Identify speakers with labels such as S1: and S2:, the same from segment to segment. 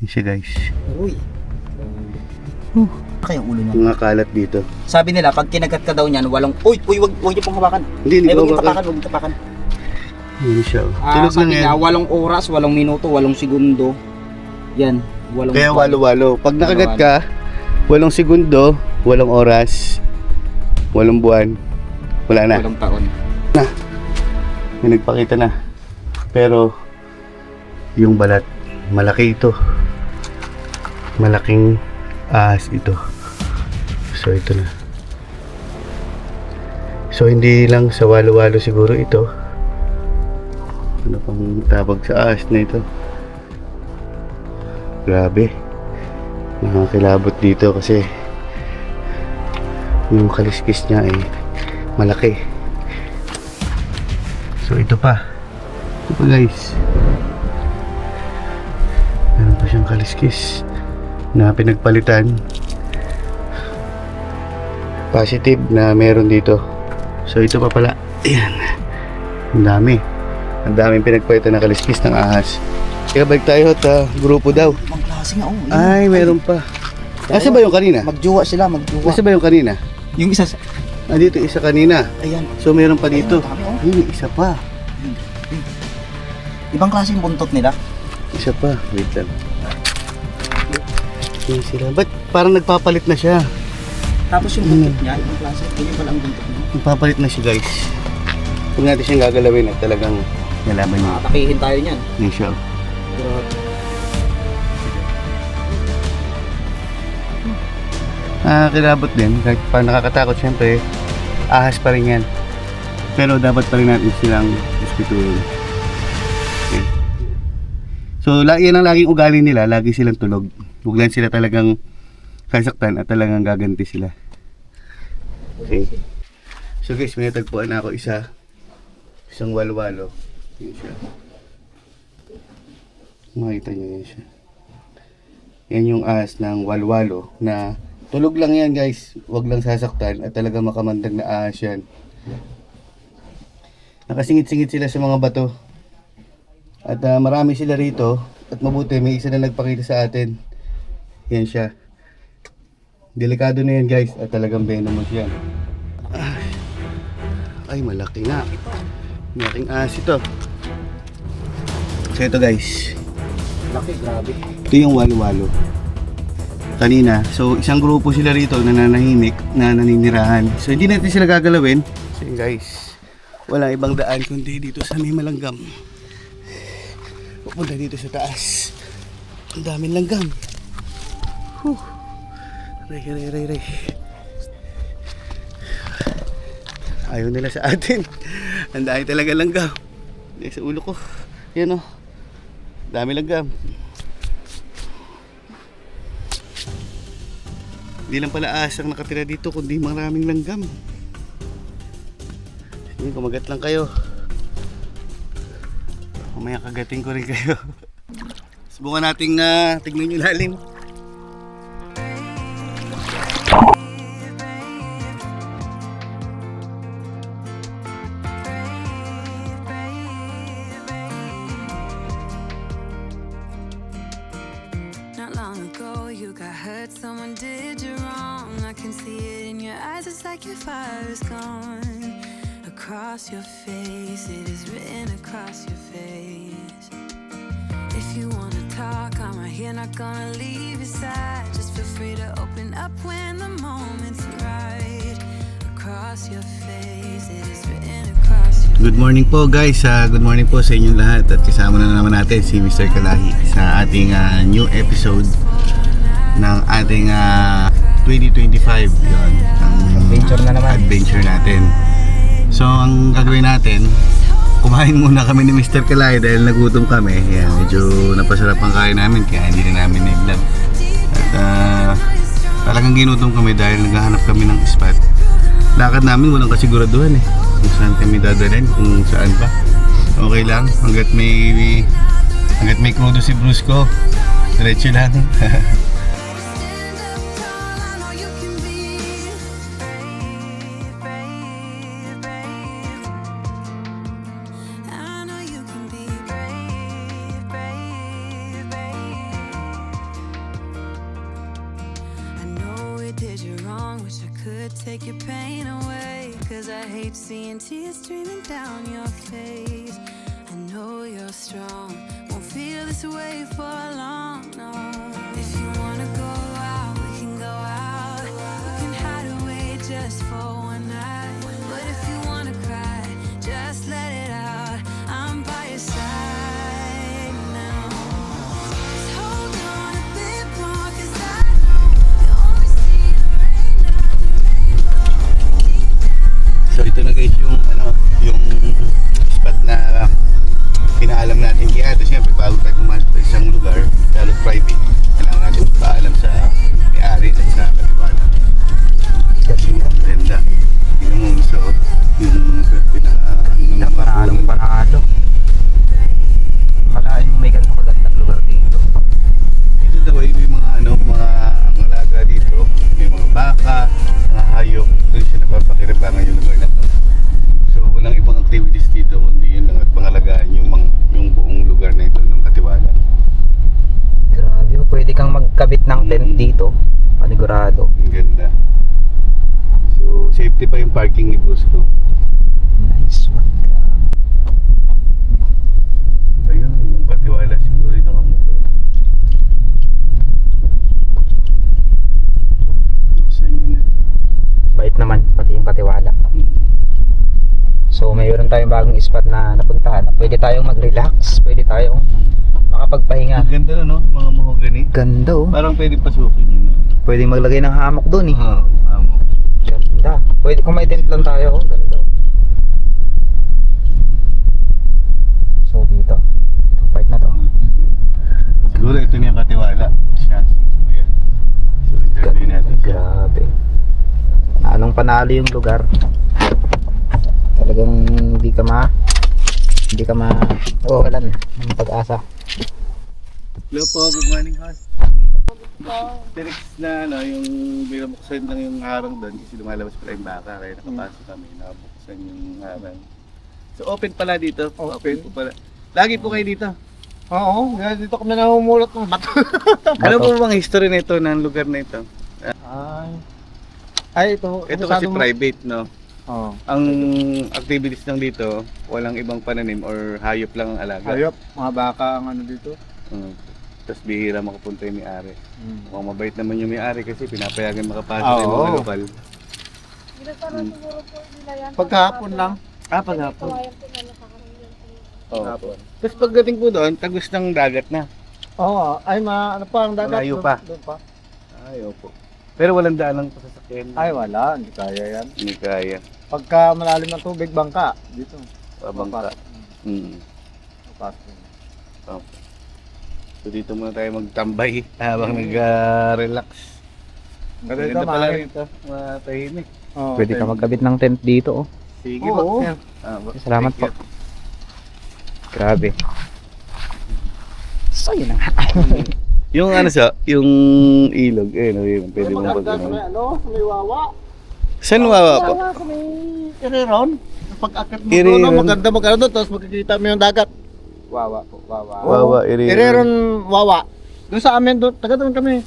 S1: Yan siya guys.
S2: Uy. Kaya ulo niya.
S1: Mga kalat dito.
S2: Sabi nila, pag kinagat ka daw niyan, walang... Uy, wag niyo pong hawakan.
S1: Hindi
S2: Ay,
S1: ko
S2: wag niyo tapakan.
S1: Yan siya. Tulog lang
S2: Sabi
S1: yan.
S2: niya, 8 oras, 8 minuto, 8 segundo. Yan, 8.
S1: Kaya walo-walo. Pag nakagat ka, 8 segundo, 8 oras, 8 buwan, wala na.
S2: 8 taon.
S1: May nagpakita na. Pero, yung balat, malaki ito. Malaking ahas ito. So, ito na. So, hindi lang sa walo-walo siguro ito. Ano pang tawag sa ahas na ito? Grabe. Nakakilabot dito kasi yung kaliskis niya ay malaki. So, ito pa. Ito pa guys. Meron pa siyang kaliskis na pinagpalitan. Positive na meron dito. So ito pa pala. Ayan. Ang dami. Ang daming pinagpalitan na kaliskis ng ahas. Kaya balik tayo at grupo daw.
S2: Ang klase nga, oh.
S1: Ay, meron pa. Asa ba yung kanina?
S2: Magjuwa sila, magjuwa.
S1: Asa ba yung kanina?
S2: Yung isa,
S1: Dito isa kanina.
S2: ayan.
S1: So meron pa dito.
S2: Ayun, ang dami, oh.
S1: Ay, may isa pa.
S2: Ibang klase yung buntot nila.
S1: Isa pa. Wait lang. Yun sila. Ba't parang nagpapalit na siya?
S2: Tapos yung buntot niya, ibang klase. Yun pala ang buntot niya.
S1: Nagpapalit na siya guys. Huwag natin siyang gagalawin at talagang nalaman niya.
S2: Takihin tayo niyan.
S1: Yung siya. Kilabot din. Kahit pa nakakatakot syempre, ahas pa rin yan. Pero dapat pa rin natin silang hospituloy. Okay. So, yan ang laging ugali nila. Lagi silang tulog. Huwag lang sila talagang kasaktan at talagang gaganti sila. Okay. So guys, may natagpuan na ako isang walwalo. Yun siya. Makita nyo yan siya. Yan yung ahas ng walwalo na tulog lang yan guys. Huwag lang sasaktan at talaga makamandag na ahas yan. Nakasingit-singit sila sa mga bato. At marami sila rito. At mabuti may isa na nagpakita sa atin. Yan siya. Delikado na yan guys. At talagang venomous yan. Ay malaki nga. Malaking ahas ito. So ito guys.
S2: Laki, grabe.
S1: Ito yung walo-walo. Kanina. So isang grupo sila rito na nanahimik. Na naninirahan. So hindi natin sila gagalawin. So yun guys. Walang ibang daan kundi dito sa may malanggam. Pupunta dito sa taas. Ang daming langgam. Ray. Ayaw nila sa atin. Ang dami talaga langgam. Sa ulo ko. Yan o. Dami langgam. Hindi lang pala ahas ang nakatira dito kundi maraming langgam. Sige, kumagat lang kayo. Mamaya kagating ko rin kayo. Subukan nating tignan yung lalim.
S3: Not long ago you got hurt, someone did you wrong. I can see it in your eyes, it's like your fire is gone. Across your face, it is written across your face. If you wanna talk, I'm right here, not gonna leave your side. Just feel free to open up when the moment's right. Across your face, it is written across your face.
S1: Good morning po guys, good morning po sa inyong lahat. At kasama na naman natin si Mr. Kalahi sa ating new episode ng ating 2025 yun, ang
S2: Adventure na naman.
S1: adventure natin. So ang gagawin natin, kumain muna kami ni Mr. Kalahi dahil nagutom kami. Yan, medyo napasarap ang kain namin kaya hindi na namin na-vlog. At talagang ginutom kami dahil naghahanap kami ng spot. Lakad namin walang kasiguraduhan kung saan kami dadalhin, kung saan pa. Okay lang, hanggat may krudo si Brusco, diretso lang.
S3: take your pain away. Cause I hate seeing tears streaming down your face. I know you're strong, won't feel this way for long, no. If you wanna go out, we can go out. We can hide away just for one night. But if you wanna cry, just let it out. I'm by your side now. Just hold on a bit more, cause I know you only see the rain, not the rainbow. Deep down,
S1: So ito na guys yung yung spot na pinaalam natin kay ate. Siyempre bago tayo pumasok sa isang lugar, lalo private, kailangan natin paalam sa may-ari at sa katiwala. Kasi ang ganda. Tingnan mo so yung
S2: Panalo. Kalain mo may ganito kagandang lugar dito.
S1: Ito daw ay may mga mga ang alaga dito. May mga baka, mga hayop. Doon siya napapakinabangan yung lugar na to. So walang ibang activities dito kundi yun lang at pangalagaan yung buong lugar na ito ng katiwala.
S2: Grabe, oh, pwede kang magkabit ng tent dito. Panigurado.
S1: Ang ganda. So safety pa yung parking ni Busco.
S2: Nice one. Grabe.
S1: Ayun, yung katiwala siguro yung nakamoto. Buksan yun na.
S2: Bait naman, pati yung katiwala. So mayroon tayong bagong spot na napuntahan na pwede tayong mag-relax, pwede tayong makapagpahinga.
S1: Ang ganda na no, yung mga mahogany.
S2: Ganda oh.
S1: Parang pwede pasukin yun na.
S2: Pwede maglagay ng hammock doon eh.
S1: Amo.
S2: Ganda. Pwede kung may tent lang tayo, oh. Ganda. So dito, itong part na to.
S1: Siguro ito na yung katiwala. Siya. Ayan. So interview natin siya.
S2: Grabe. Anong panalo yung lugar. Talagang hindi ka mawawalan ng pag-asa.
S1: Hello po, good morning host. Direct na yung binabuksan lang yung harang doon kasi lumalabas pala yung baka kaya nakapasok kami, nakabuksan yung harang. So open pala dito. Open po pala. Lagi po kayo dito.
S4: Oo, dito kami namumulot ng bato.
S1: Ano po bang history nito ng lugar na ito?
S4: Ay, ito.
S1: Ito kasi private, no?
S4: Oo.
S1: Ang activities lang dito, walang ibang pananim or hayop lang ang alaga.
S4: Hayop, mga baka ang ano dito.
S1: Tapos bihira makapunta yung may-ari. Mukhang mabait naman yung may-ari kasi pinapayagan makapasok
S4: Oo.
S1: yung mga lokal.
S4: Pagkahapon lang.
S1: Paghapon. Oo. Tapos pagdating po doon, tagos ng dagat na.
S4: Oo, ay ano pa ang dagat.
S1: Malayo pa.
S4: Doon pa.
S1: Ay, opo. Pero walang daan ng pasasakyan.
S4: Ay, wala. Hindi kaya yan.
S1: Hindi kaya.
S4: Pagka malalim ng tubig, bangka. Dito.
S1: Pabangka.
S4: Pasok.
S1: Opo. So dito muna tayo magtambay habang nag-relax. Maganda pala rito, matahimik.
S4: Oo,
S2: Pwede ka magkabit ng tent dito oh.
S1: Sige
S4: Oo.
S1: po.
S2: Salamat po. Grabe. So yun na nga.
S1: Yung yung ilog, yun, pwede mong
S4: maganda sa may may wawa.
S1: Saan wawa po?
S4: Wawa sa may Iriron. Pag-akit mo
S1: Iriron.
S4: doon, maganda maganda doon, tapos makikita mo yung dagat.
S2: Wawa po, wawa.
S1: Wawa, Iriron.
S4: Iriron, wawa. Doon sa amin, doon, taga doon kami.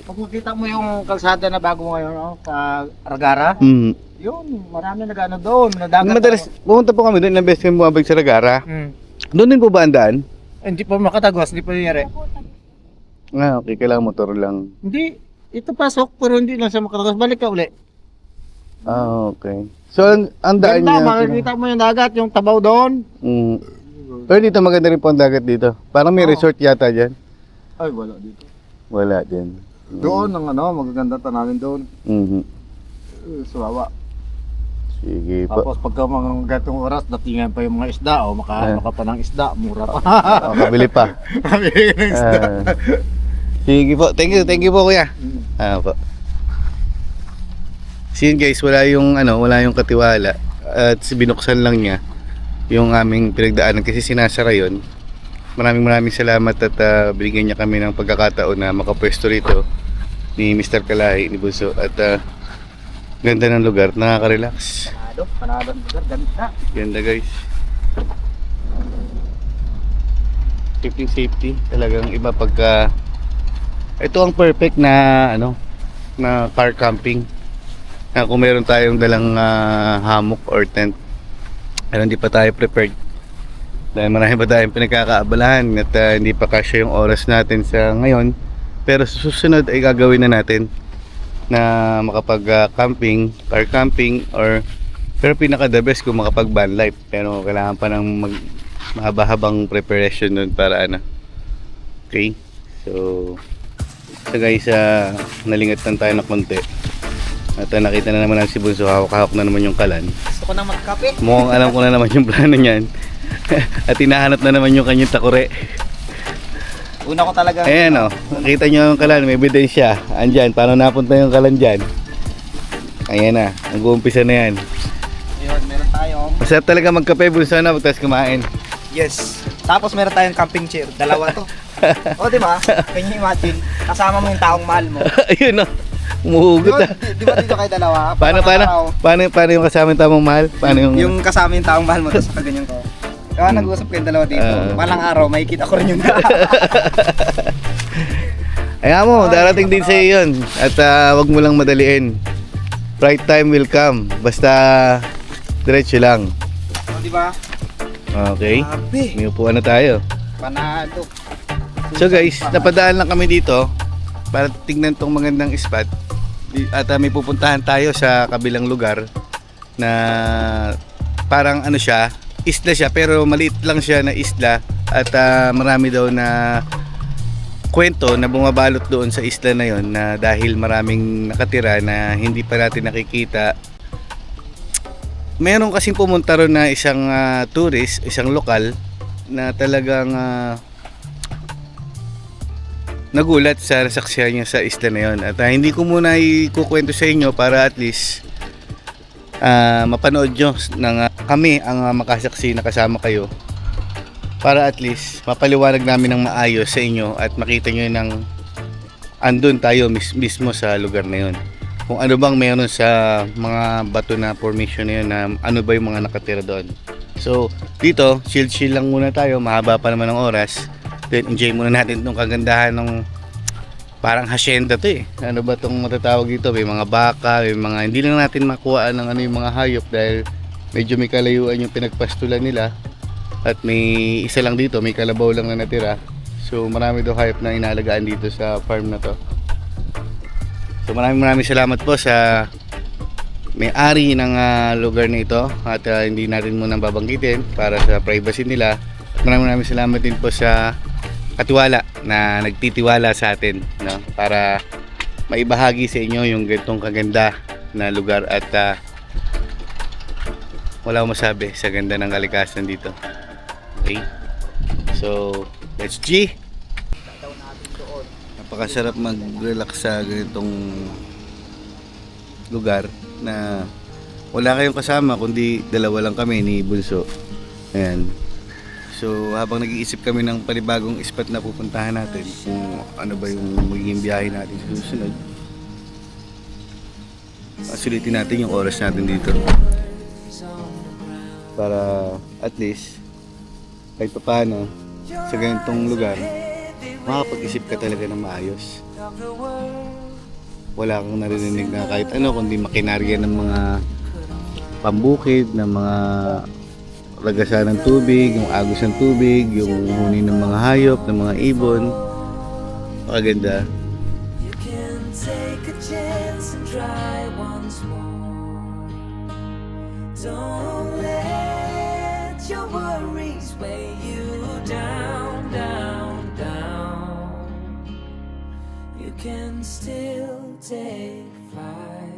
S4: Pag makita mo yung kalsada na bago mo ngayon, sa Aragara, yun, marami nag-ano doon, nadagat.
S1: Madalas, pumunta po kami doon, ilang beses kami bumabalik sa Lagara. Doon din po ba ang daan?
S4: Hindi pa makatagos, hindi pa nangyari.
S1: Okay, kailangan motor lang.
S4: Hindi, ito pasok, pero hindi lang siya makatagos. Balik ka uli.
S1: Okay. So, ang daan
S4: Ganda,
S1: niya...
S4: makikita mo yung dagat, yung tabaw doon.
S1: Pero dito maganda rin po ang dagat dito. Parang may resort yata dyan.
S4: Ay, wala dito.
S1: Wala din.
S4: Doon, ang magaganda tanawin doon. Suwawa.
S1: Sige po.
S4: Tapos pagka mga gatong oras, datingan pa yung mga isda, makaano ka pa ng isda, mura pa.
S1: Kabili pa.
S4: Kabili ng isda.
S1: Sige po. Thank you po kuya. Po. So yun guys, wala yung katiwala at binuksan lang niya yung aming pinagdaanan kasi sinasara yun. Maraming salamat at binigyan niya kami ng pagkakataon na makapwesto rito ni Mr. Kalahi, ni Bunso at ganda ng lugar, nakaka-relax.
S4: Panalo, ganda.
S1: Ganda guys. Safety talagang iba pagka ito ang perfect na na car camping. Kung meron tayong dalang hammock or tent, pero hindi pa tayo prepared. Dahil marami pa tayong pinagkakaabalahan at hindi pa kasya yung oras natin sa ngayon. Pero sa susunod ay gagawin na natin na makapag camping, car camping, pero pinaka the best kung makapag van life. Pero kailangan pa ng mahaba-habang preparation nun para ano. Okay? So guys, nalingat lang tayo na konti. At nakita na naman ang si Bunso, hawak-hawak na naman yung kalan.
S2: Gusto ko nang magkape.
S1: Mukhang alam ko na naman yung plano niyan. At hinahanap na naman yung kanyang takure.
S2: Una ko talaga.
S1: Ayan o, nakita nyo yung kalan, may ebidensya. Andyan, paano napunta yung kalan dyan? Ayan na, nag-uumpisa na yan.
S2: Ayun, meron tayong.
S1: Masarap talaga magkape, Bunso na, pagtas kumain.
S2: Yes. Tapos meron tayong camping chair. Dalawa to. O, di ba? Can you imagine? Kasama mo yung taong mahal mo.
S1: Ayun o, umuhugot
S2: Yun,
S1: ah.
S2: di ba dito kayo dalawa?
S1: Paano yung kasama yung tamang mahal? Paano
S2: Yung kasama yung taong mahal mo, tapos kaganyan ko. Kaya nag-uusap kayong dalawa dito. Malang araw, makikita ko rin yung
S1: Ayan mo, darating din sa iyo yun. At wag mo lang madaliin. Right time will come. Basta diretso lang.
S2: O, di ba?
S1: Okay.
S2: Grabe.
S1: May upuan na tayo.
S2: Panalo.
S1: So guys, napadaan lang kami dito para tingnan tong magandang spot. At may pupuntahan tayo sa kabilang lugar na parang ano siya, isla siya pero maliit lang siya na isla at marami daw na kwento na bumabalot doon sa isla na yon na dahil maraming nakatira na hindi pa natin nakikita. Meron kasing pumunta ron na isang tourist, isang lokal na talagang nagulat sa nasaksihan niya sa isla na yon. At hindi ko muna ikukwento sa inyo para at least mapanood nyo ng kami ang makasaksi na kasama kayo, para at least mapaliwanag namin ng maayos sa inyo at makita nyo ng andun tayo mismo sa lugar na yon. Kung ano bang meron sa mga bato na formation na yun, na ano ba yung mga nakatira doon. So dito, chill lang muna tayo, mahaba pa naman ng oras. Then enjoy muna natin itong kagandahan ng parang hacienda to eh. Ano ba itong matatawag dito? May mga baka, may mga hindi lang natin makuha ng ano yung mga hayop dahil medyo may kalayuan yung pinagpastulan nila. At may isa lang dito, may kalabaw lang na natira. So marami daw hayop na inaalagaan dito sa farm na to. So maraming salamat po sa may-ari ng lugar na ito at hindi natin muna babanggitin para sa privacy nila. Maraming salamat din po sa katiwala na nagtitiwala sa atin, no? Para maibahagi sa inyo yung ganitong kaganda na lugar at wala akong masabi sa ganda ng kalikasan dito. Okay, so let's G. Napakasarap mag-relax sa ganitong lugar na wala kayong kasama kundi dalawa lang kami ni Bunso. Ayan. So habang nag-iisip kami ng panibagong spot na pupuntahan natin, kung ano ba yung magiging biyahe natin sa susunod, sulitin natin yung oras natin dito para at least kahit paano sa ganitong lugar makapag-isip ka talaga ng maayos. Wala kang naririnig na kahit ano kundi makinarya ng mga pambukid, ng mga ragasan ng tubig, yung agos ng tubig, yung huni ng mga hayop, ng mga ibon. Makaganda.
S5: You can take a chance and try once more. Don't let your worries weigh you down, down, down. You can still take flight.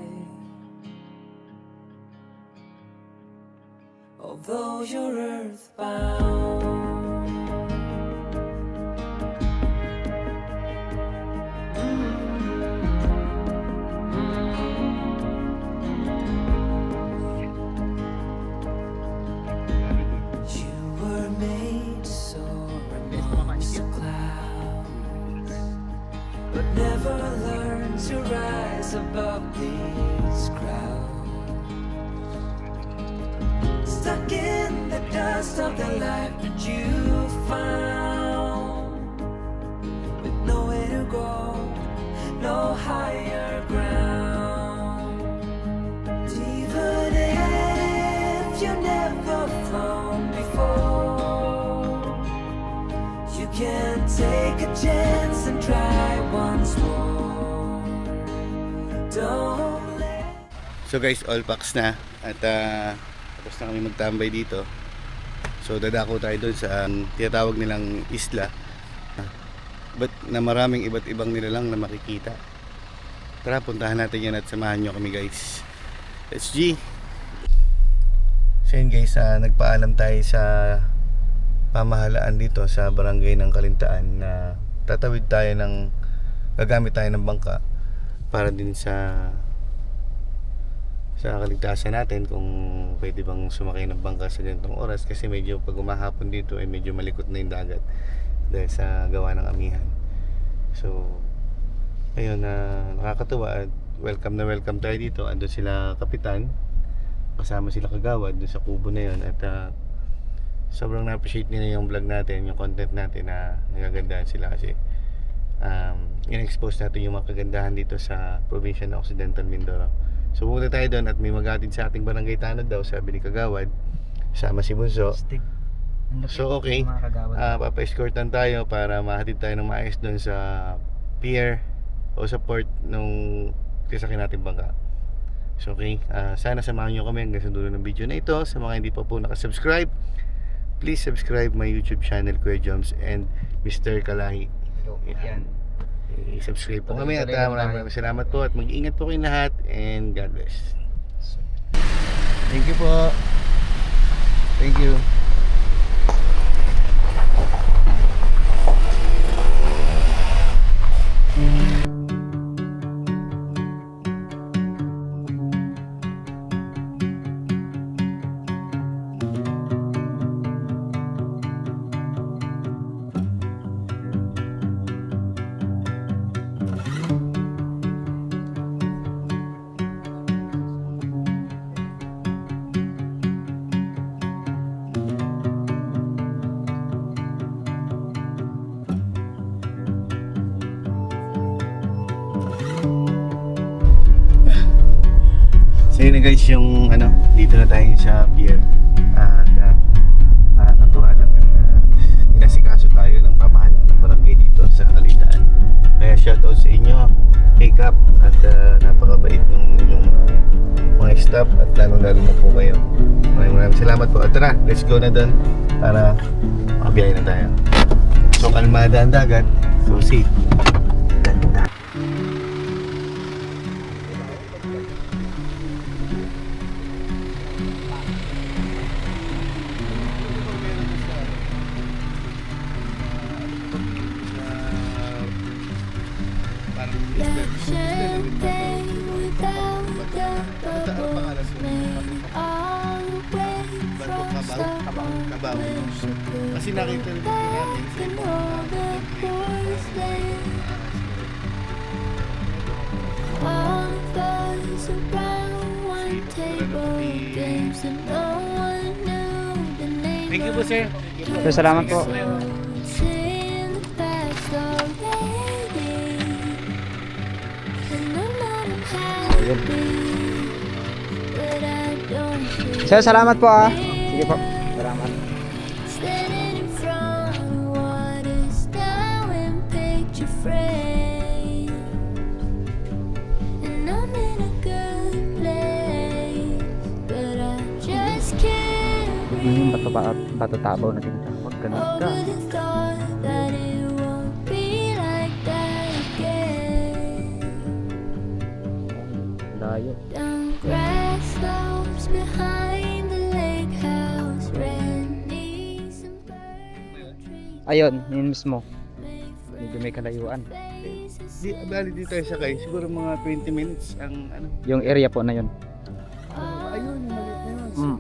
S5: Although you're earthbound. You were made to soar amongst the clouds, but never learn to rise above these crowds. Stuck in the dust of the life that you found, with nowhere to go, no higher ground. take a chance and try once more. Don't let
S1: So guys, all packs na at tapos na kami magtambay dito. So dadako tayo doon sa tinatawag nilang isla. But na maraming iba't ibang nilalang na makikita. Tara, puntahan natin yan at samahan nyo kami guys. Let's G! So yun guys, nagpaalam tayo sa pamahalaan dito sa barangay ng Kalintaan na tatawid tayo gagamit tayo ng bangka para din sa kaligtasan natin kung pwede bang sumakay ng bangka sa ganitong oras kasi medyo pag umahapon dito ay medyo malikot na yung dagat dahil sa gawa ng amihan. So ayun, nakakatuwa at welcome na welcome tayo dito. Andun sila kapitan, kasama sila kagawad dun sa kubo na yun at sobrang na-appreciate nila yung vlog natin, yung content natin na nagagandahan sila kasi in-expose natin yung mga kagandahan dito sa probinsya ng Occidental Mindoro. So pumunta tayo doon at may maghatid sa ating barangay tanod daw, sabi ni kagawad, sama si Bunso. So okay, papa-escortan tayo para mahatid tayo ng maayos doon sa pier o sa port nung sasakyan natin bangka. So okay, sana samahan nyo kami hanggang sa dulo ng video na ito. Sa mga hindi pa po nakasubscribe, please subscribe my YouTube channel, Kuya Joms and Mr. Kalahi.
S2: Yan.
S1: I-subscribe po kami at maraming salamat po at mag-ingat po kayong lahat and God bless. Thank you po. Thank you. So yun na guys, yung dito na tayo sa pier at nakakatuwa lang at inasikaso tayo ng pamahalaan ng barangay dito sa Kalintaan. Kaya shoutout sa inyo, kay Cap at napakabait ng inyong mga staff at lalo na po kayo. Maraming salamat po at tara, let's go na doon para makabiyahe na tayo. So kalmada ang dagat, so safe. Ganda.
S3: Champagne without the bubbles made all the way from somewhere
S1: Kasi nakita rin po namin sa
S3: and all the boys there. All of us around one table, games that no one knew the name.
S1: Thank you po sir.
S2: So, salamat po.
S3: It's in the past already, and I'm not happy, but I don't feel
S2: So, salamat po Sige po. Salamat.
S3: standing in front of what is now in picture frame, and I'm in a good place, but I just can't
S2: Yung
S3: reach
S2: bato tabaw na tinatawag. Ganun ka.
S3: over the thought that it won't be like that again.
S2: Layo.
S3: Down grass slopes behind the lake house, red knees and purple trees
S2: Ayun, yun mismo.
S3: make
S2: Medyo may kalayuan.
S3: faces.
S1: Bali dito tayo sakay, siguro mga 20 minutes ang
S2: Yung area po na yun.
S1: ayun, maliit na yun.
S2: Mm.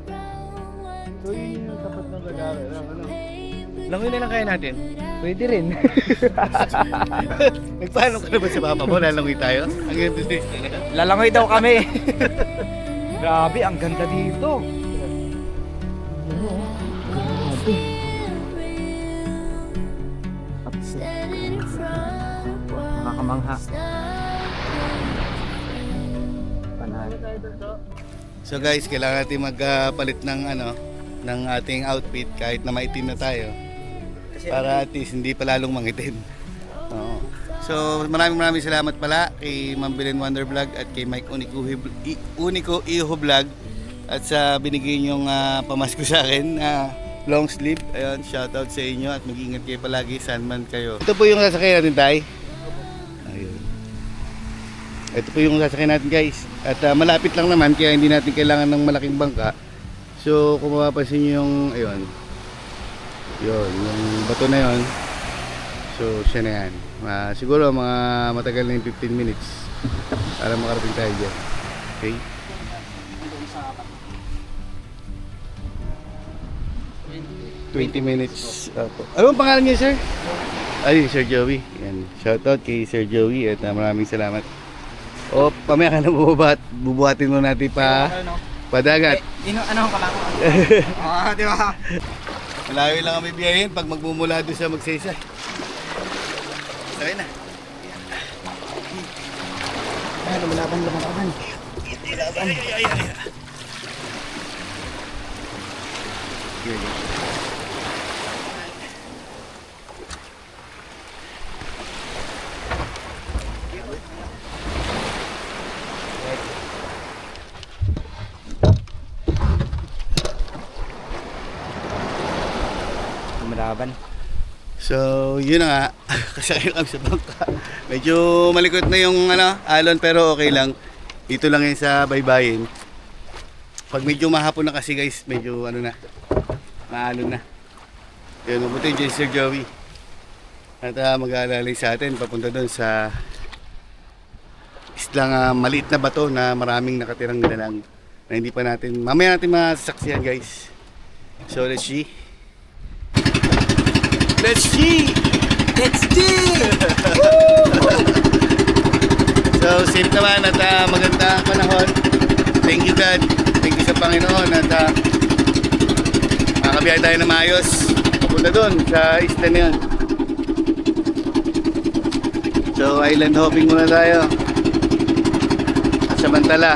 S1: So yun yung tapat ng Ragara. Langoy na lang kaya natin.
S2: Pwede rin.
S1: Nagpaalam ka na ba sa papa mo? Lalangoy tayo? Ang ganda din.
S2: Lalangoy daw kami. Grabe, ang ganda dito.
S3: Standing in front of what
S2: Nakakamangha.
S3: is not
S2: Panalo.
S1: So guys, kailangan natin magpalit ng ng ating outfit kahit na maitim na tayo. Para at least hindi pa lalong mangitim. So maraming salamat pala kay Ma'am Belen Wonder Vlog at kay Mike Unico Iho Vlog at sa binigay niyong pamasko sa akin na long sleeve. Ayun, shoutout sa inyo at mag-ingat kayo palagi saan man kayo. Ito po yung sasakyan natin, Tay. Ayun. Ito po yung sasakyan natin, guys. At malapit lang naman kaya hindi natin kailangan ng malaking bangka. So kung mapapansin niyo yung ayun. Yun, yung bato na yun. So siya na yan. Siguro mga matagal na yung 15 minutes para makarating tayo dyan. Okay? $20 minutes. Ano ang pangalan niya, sir? Ay, Sir Joey. Yan. Shoutout kay Sir Joey at maraming salamat. O, pamaya ka na bubuhatin mo natin padagat.
S2: Ano ko lang? Di ba?
S1: Malayo lang kami biyahin pag magmumula doon sa Magsaysay. Sakay na.
S2: Ay, lumalaban. Lumalaban.
S1: So, yun na nga. Kasakay kami sa bangka. Medyo malikot na yung alon pero okay lang. Dito lang yun sa baybayin. Pag medyo mahapon na kasi guys, medyo maalon na. Yun, mabuti dyan Sir Joey. At mag-aalalay sa atin papunta doon sa islang maliit na bato na maraming nakatirang nilalang na hindi pa natin, mamaya natin masasaksihan guys. So let's see. Let's see!
S2: Let's do!
S1: So safe naman at maganda ang panahon. Thank you God. Thank you sa Panginoon at makakabiyahe tayo na maayos. Papunta doon sa isla na yun. So island hopping muna tayo. At samantala,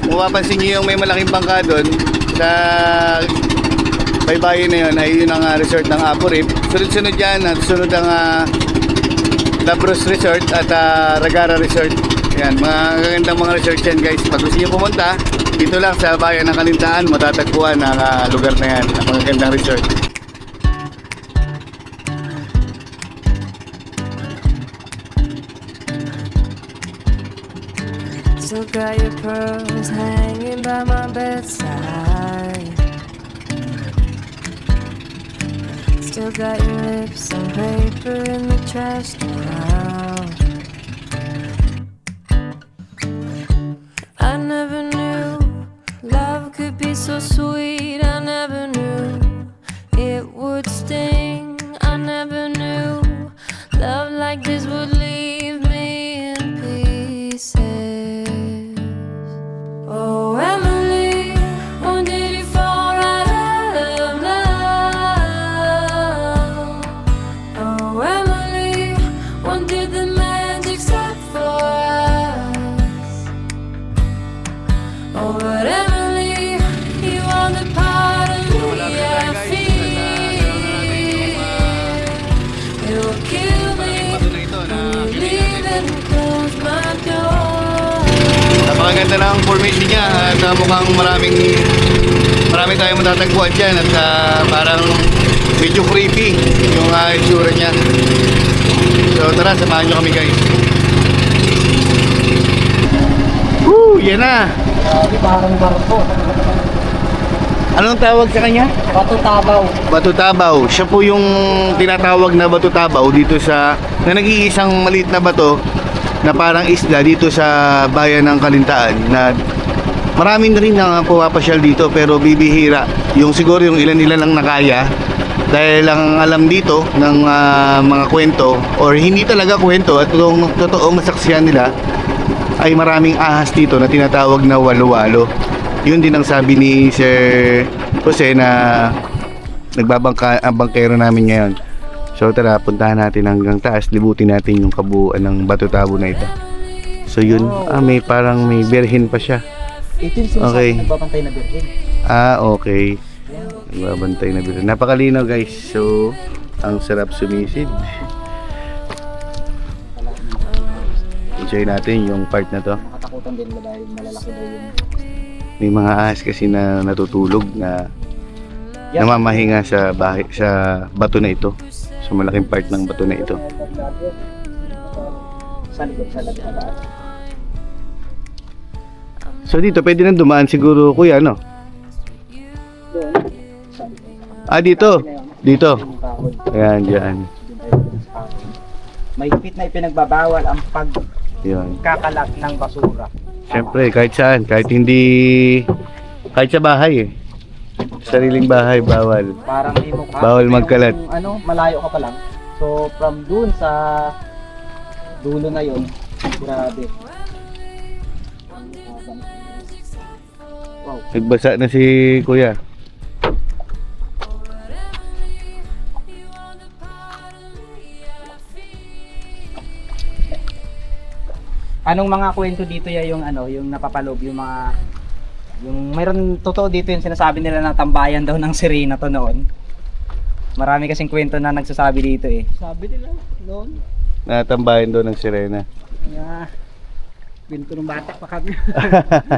S1: kung mapapansin nyo yung may malaking bangka doon sa baybayin na yun ay yun ang resort ng Apo Reef. Sunod-sunod yan at sunod ang Labros Resort at Ragara Resort. Yan, mga gagandang mga resort yan guys. Pag gusto nyo pumunta, dito lang sa bayan ng Kalintaan, matatagpuan ang lugar na yan, ang mga gandang resort.
S3: Still got your pearls hanging by my bedside. Still got your lips on paper in the trash now. I never knew love could be so sweet. I never knew it would sting. I never knew love like this would leave me in pieces. Oh, Emily, when did you fall right out of love? Oh, Emily, when did the magic stop for us? Oh, but Emily, you are the part of me I feel. It will kill me when you leave and close my door.
S1: Napakaganda ng formation niya at mukhang marami tayong matatagpuan dyan at parang medyo creepy yung itsura niya. So tara, samahan nyo kami guys. Woo! Yan na!
S2: Parang barko.
S1: Anong tawag sa kanya?
S2: Bato Tabaw.
S1: Bato Tabaw. Siya po yung tinatawag na Bato Tabaw dito sa nag-iisang maliit na bato na parang isla dito sa bayan ng Kalintaan na marami na rin na pumapasyal dito pero bibihira. Yung siguro yung ilan-ilan lang nakaya dahil ang alam dito ng mga kwento or hindi talaga kwento at totoong nasaksihan nila ay maraming ahas dito na tinatawag na walo-walo. Yun din ang sabi ni Sir Jose na nagbabangka ang bangkero namin ngayon. So tara, puntahan natin hanggang taas, libutin natin yung kabuuan ng Bato Tabaw na ito. So yun, may parang may birhen pa siya.
S2: Ito yung sinasabi
S1: Okay.
S2: nagbabantay na birhen.
S1: Okay. Nagbabantay na birhen. Napakalinaw guys. So Ang sarap sumisid. Enjoy natin yung part na to.
S2: Nakatakutan din ba dahil malalaki daw yung
S1: May mga ahas kasi na natutulog na namamahinga sa bahay, sa bato na ito. Sa malaking part ng bato na ito.
S2: sa likod sa lagyan.
S1: So dito pwede nang dumaan siguro kuya, no? Ah, dito. Dito. Ayan, dyan.
S2: May higpit na ipinagbabawal ang
S1: Yun.
S2: pagkakalat ng basura.
S1: Siyempre, kahit saan. Kahit hindi... Kahit sa bahay eh. Sariling bahay, bawal.
S2: Parang di mo
S1: Bawal magkalat.
S2: Ano, malayo ka pa lang. So from dun sa dulo na yon, grabe. Wow.
S1: Nagbasa na si kuya.
S2: Anong mga kwento dito ya yung ano, yung napapalob, yung mga yung mayroon totoo dito yung sinasabi nila na tambayan daw ng sirena to noon. Marami kasing kwento na nagsasabi dito eh.
S4: Sabi nila noon.
S1: Natambayan doon ng sirena.
S4: Yeah. Binto ng bata pa kami.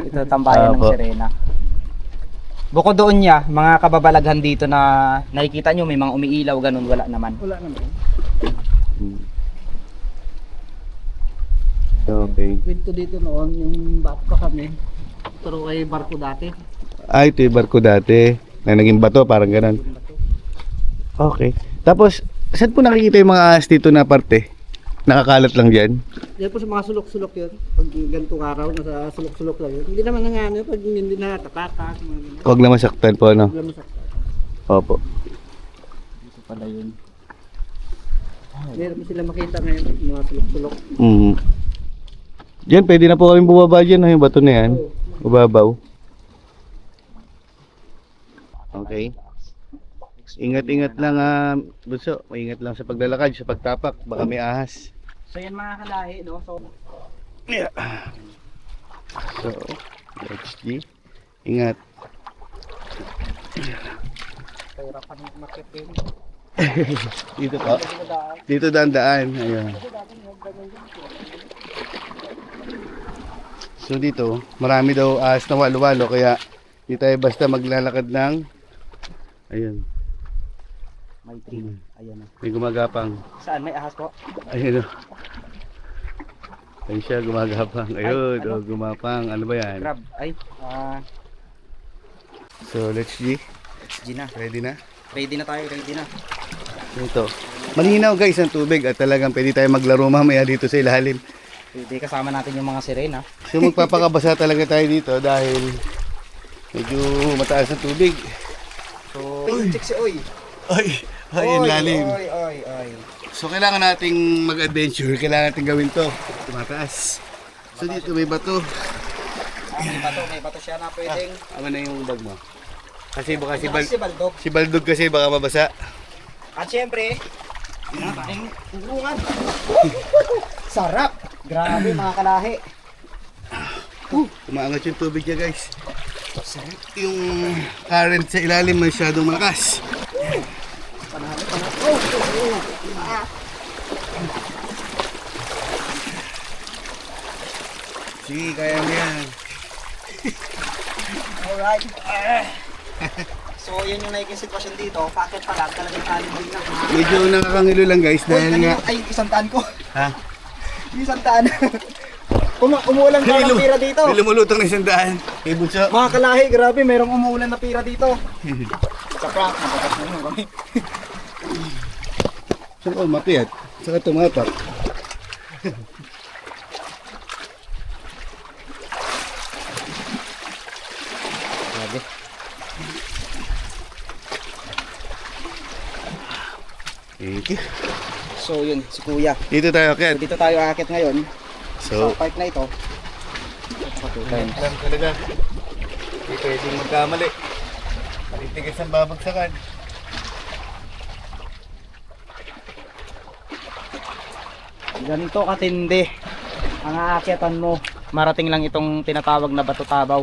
S2: Ito tambayan ng
S1: Opo.
S2: sirena. Bukod doon niya, mga kababalaghan dito na nakikita nyo may mga umiilaw ganun, wala naman.
S4: Wala naman.
S1: Hmm. Okay.
S4: Binto dito noon, yung bata pa kami. Pero kay barko dati.
S1: Ah, ito yung barko dati. Na naging bato, parang ganun. Okay. Tapos, saan po nakikita yung mga ahas dito na parte? Nakakalat lang dyan?
S4: Yan po sa mga sulok-sulok yun. Pag ganitong araw, nasa sulok-sulok lang yun. Hindi naman nangano pag hindi na tatatak.
S1: Huwag na masaktan po, ano?
S4: Wala masakta.
S1: Opo.
S2: Ito pala yun.
S4: Meron mo sila makita ngayon, mga sulok-sulok.
S1: Mm. Diyan, pwede na po kami bumaba dyan, no, yung bato na yan. Ubabaw. Okay. Ingat-ingat lang, Bunso. Maingat lang sa paglalakad, sa pagtapak. Baka may ahas.
S2: So yan mga kalahi, no? So
S1: So, let's see. Ingat.
S2: pera pa ng market din.
S1: Dito po. Dito daan. Ayun. So dito, marami daw ahas na walo-walo kaya di tayo basta maglalakad ng ayun,
S2: May tree. Ayan.
S1: may gumagapang.
S2: Saan may ahas po?
S1: Ayun. Ayun siya gumagapang. Ayun,
S2: ano?
S1: gumapang. Ano ba yan?
S2: Crab. Ay,
S1: So let's see.
S2: Gina.
S1: Ready na?
S2: Ready na tayo, ready na.
S1: Ito. Malinaw guys ang tubig at talagang pwede tayo maglaro mamaya dito sa ilalim.
S2: Pwede kasama natin yung mga sirena.
S1: So magpapakabasa talaga tayo dito dahil medyo mataas ang tubig.
S2: So, check si Oy.
S1: Ay, ang lalim.
S2: Oy.
S1: So kailangan nating mag-adventure, kailangan nating gawin to. Tumataas. So dito may bato.
S2: May bato siya na pwedeng.
S1: Ama na yung bag mo. Kasi baka
S2: Si Baldog.
S1: si Baldog kasi baka mabasa.
S2: At syempre, yun na tayong tulungan. Sarap! Grabe mga kalahi.
S1: Umaangat yung tubig niya guys. Yung current sa ilalim masyadong malakas.
S2: Panalo.
S1: Sige, kaya mo yan.
S2: Alright. So, yun yung naging sitwasyon dito. Packet pa lang, talagang challenging na.
S1: Medyo nakakangilo lang guys dahil nga...
S2: Ay, isang taan ko.
S1: Ha?
S2: Isang taan. Umuulan pa ng pira dito.
S1: May lumulutang na 100. Kay Bunso.
S2: Mga kalahi, grabe, mayroong umuulan na pira dito. Sa prank, nabagas na yun kami.
S1: Saan ko mapiyat? Saka tumatak.
S2: Grabe.
S1: Thank you.
S2: So yun, si Kuya.
S1: Dito tayo
S2: So,
S1: akit.
S2: dito tayo akit ngayon.
S1: So,
S2: Sa park na ito.
S1: lang talaga. Hindi pwedeng magkamali. Malitigas ang babagsakan.
S2: Ganito katindi ang aakyatan mo. Marating lang itong tinatawag na Bato Tabaw.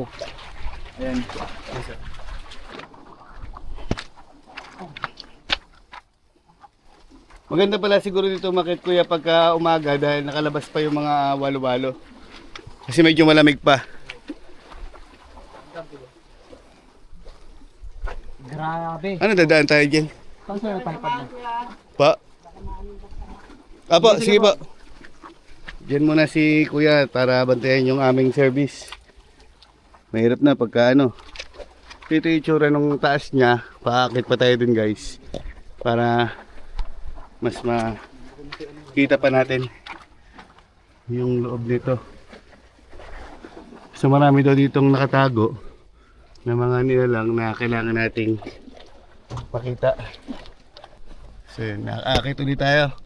S2: Ayan.
S1: Maganda pala siguro dito umakyat kuya pagka umaga dahil nakalabas pa yung mga walo-walo. Kasi medyo malamig pa.
S2: Grabe.
S1: Ano dadaan tayo dyan?
S2: Saan sa'yo palipad na?
S1: Pa? Apo, sige po. Diyan muna si kuya para bantayan yung aming service. Mahirap na pagka ano. Ito yung itsura ng taas niya. Paakit pa tayo dun guys. Para mas makita pa natin yung loob nito. So marami daw ditong nakatago na mga nilalang na kailangan nating pakita. So yun, nakakit ulit tayo.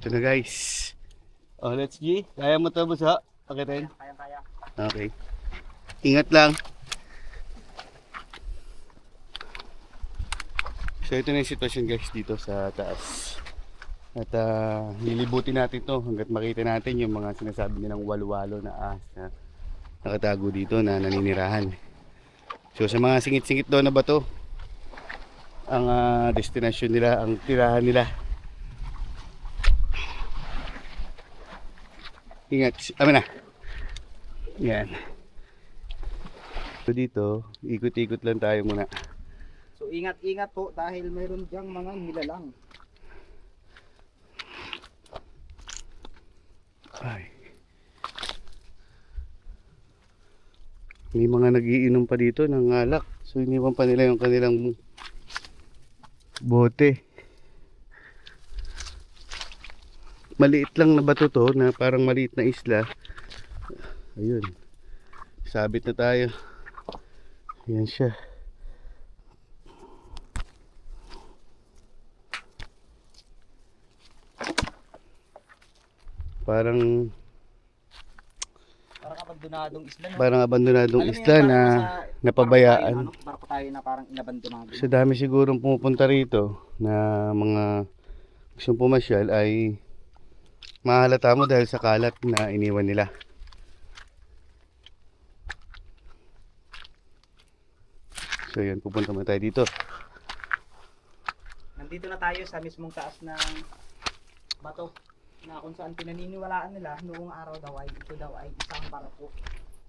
S1: Ito na guys. Oh, let's G. Kaya mo ito busa? Pakitin?
S2: Kaya.
S1: Okay. Ingat lang. So ito na yung sitwasyon guys dito sa taas. At nilibutin natin to hanggat makita natin yung mga sinasabi nilang walo-walo na ahas na nakatago dito na naninirahan. So sa mga singit-singit daw na bato, ang destinasyon nila, ang tirahan nila. Ingat, amin na. Yan. So dito, ikot-ikot lang tayo muna.
S2: So ingat-ingat po dahil mayroon diyang mga nilalang.
S1: Ay. May mga nagiinom pa dito ng alak. So iniwan pa nila yung kanilang bote. Maliit lang na bato to, na parang maliit na isla. Ayun. Sabit na tayo. Yan siya. Parang
S2: Abandonadong isla. No?
S1: parang abandonadong
S2: Alam mo
S1: isla
S2: yan,
S1: na
S2: parang sa-
S1: napabayaan.
S2: Barko tayo na parang inabandonado.
S1: Sa dami sigurong pumupunta rito na mga gustong pumasyal ay mahalata mo dahil sa kalat na iniwan nila. So yun, pupunta muna tayo dito.
S2: Nandito na tayo sa mismong taas ng bato na kung saan pinaniniwalaan nila noong araw daw ay ito daw ay isang barko.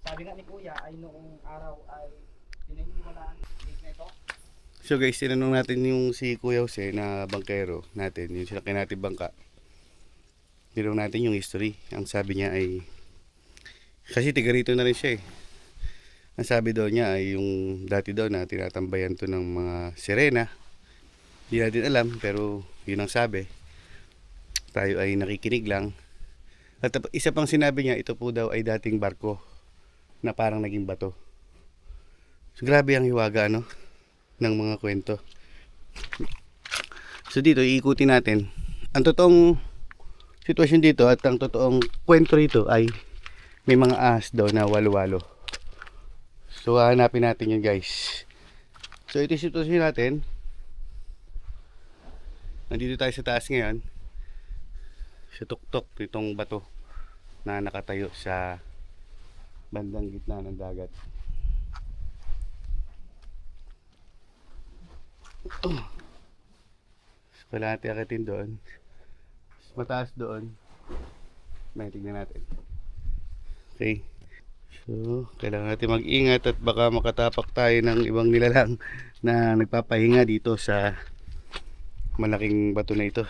S2: Sabi nga ni Kuya ay noong araw ay pinaniniwalaan na ito.
S1: So guys, tinanong natin yung si Kuya Jose na bangkero natin, yung sinakay natin bangka. Tinanong natin yung history. Ang sabi niya ay, kasi tiga rito na rin siya eh. Ang sabi daw niya ay yung dati daw na tinatambayan to ng mga sirena. Hindi natin alam pero yun ang sabi. Tayo ay nakikinig lang. At isa pang sinabi niya, ito po daw ay dating barko na parang naging bato. So grabe ang hiwaga ano ng mga kwento. So dito iikutin natin. Ang totoong sitwasyon dito at ang totoong kwento rito ay may mga ahas daw na walo-walo. So hanapin natin yun guys. So ito yung sitwasyon natin. Nandito tayo sa taas ngayon. Sa tuktok nitong bato na nakatayo sa bandang gitna ng dagat. So, kailangan natin akitin doon. Mataas doon. May tignan natin. Okay. So, kailangan natin mag-ingat at baka makatapak tayo ng ibang nilalang na nagpapahinga dito sa malaking bato na ito.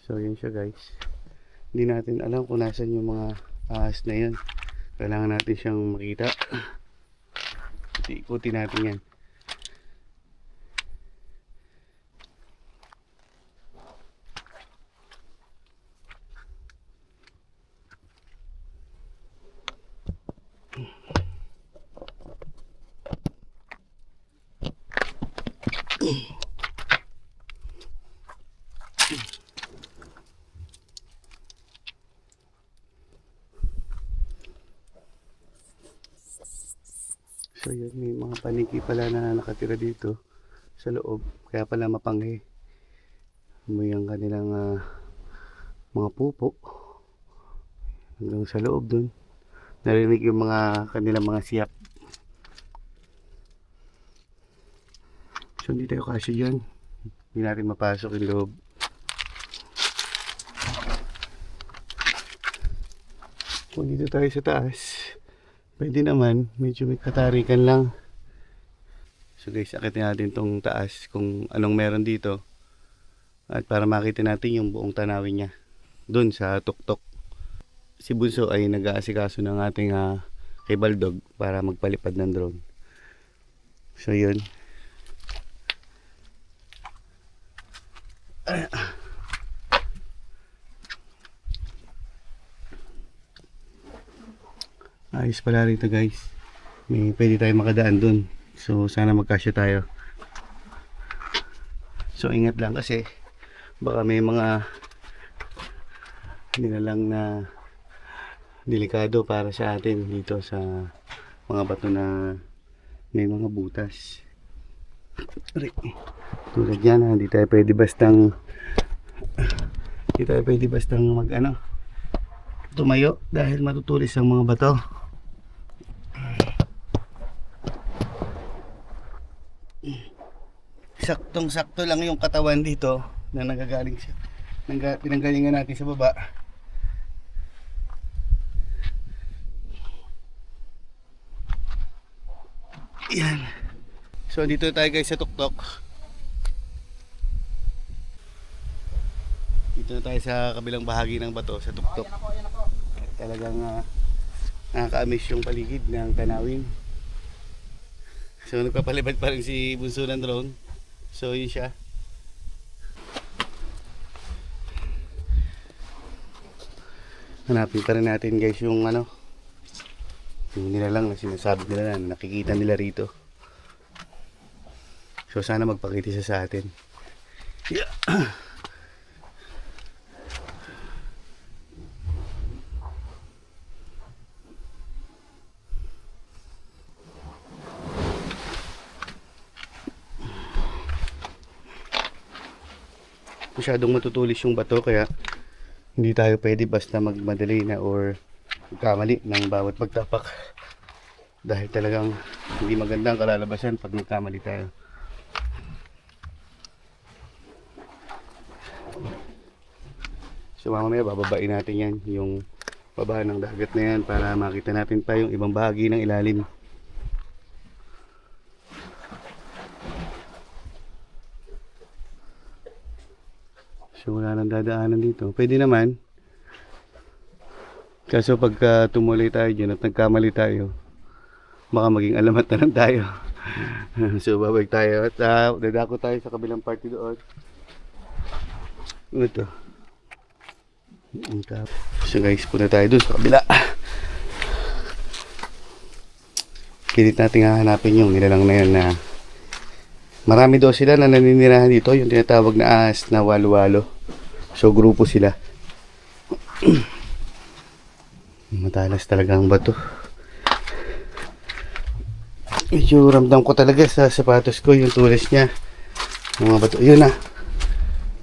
S1: So, yun siya guys. Hindi natin alam kung nasan yung mga ahas na yun. Kailangan natin siyang makita. Ikutin natin yan. So yun, may mga paniki pala na nakatira dito sa loob. Kaya pala mapanghi. May ang kanilang mga pupo. Hanggang sa loob dun. Narinig yung mga kanilang mga siyak. So hindi tayo kasi dyan. Hindi natin mapasok yung loob. Kung dito tayo sa taas, pwede naman, medyo may katarikan lang. So guys, akitin natin tong taas kung anong meron dito. At para makita natin yung buong tanawin niya. Doon sa tuktok. Si Bunso ay nag-aasikaso ng ating cable dog para magpalipad ng drone. So yun. Ayos pala rito guys. May pwede tayo makadaan dun. So sana magkasya tayo. So ingat lang kasi baka may mga nilalang na delikado para sa atin dito sa mga bato na may mga butas. Tulad yan, hindi tayo pwede bastang tumayo dahil matutulis ang mga bato. Saktong sakto lang yung katawan dito na nagagaling siya. Pinanggalingan natin sa baba. Yan. So dito tayo guys sa tuktok. Dito na tayo sa kabilang bahagi ng bato sa tuktok. Talagang nakaka-amaze yung paligid ng tanawin. So nagpapalibad pa rin si Bunso ng drone. So yun siya. Hanapin pa rin natin guys yung yung nilalang na sinasabi nila na nakikita nila rito. So sana magpakita siya sa atin. Yeah. Masyadong matutulis yung bato kaya hindi tayo pwede basta magmadali na or magkamali ng bawat pagtapak dahil talagang hindi maganda ang kalalabasan pag nagkamali tayo. So mamaya bababain natin yan, yung baba ng dagat na yan para makita natin pa yung ibang bahagi ng ilalim. So wala nang dadaanan dito. Pwede naman. Kaso pagka tumuloy tayo dyan at nagkamali tayo, baka maging alamat na lang tayo. So babalik tayo at dadako tayo sa kabilang party doon. Ito. So guys, punta tayo doon sa kabila. Pilit natin hahanapin yung nilalang na yan na marami daw sila na naninirahan dito, yung tinatawag na ahas na walo-walo. So grupo sila. Matalas talaga ang bato. Medyo ramdam ko talaga sa sapatos ko yung tulis niya. Yung mga bato. Yun na.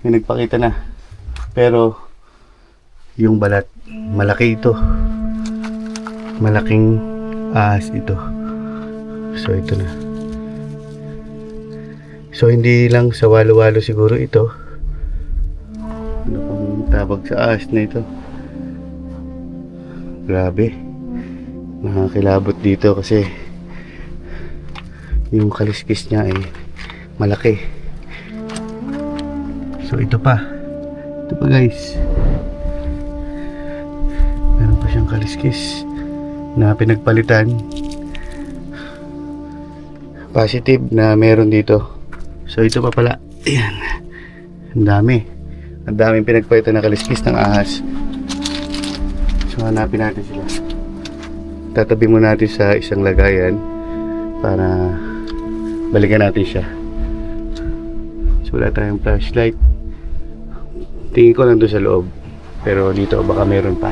S1: May nagpakita na. Pero yung balat, malaki ito. Malaking ahas ito. So ito na. So hindi lang sa walo-walo siguro ito. Ano pang tawag sa ahas na ito? Grabe. Nakakilabot dito kasi yung kaliskis niya ay malaki. So ito pa. Ito pa guys. Meron pa siyang kaliskis na pinagpalitan. Positive na meron dito. So ito pa pala. Ayan. Ang dami. Ang daming pinagpalitan na kaliskis ng ahas. So hanapin natin sila. Tatabi mo natin sa isang lagayan para balikan natin siya. So wala tayong flashlight. Tingin ko lang doon sa loob. Pero dito baka meron pa.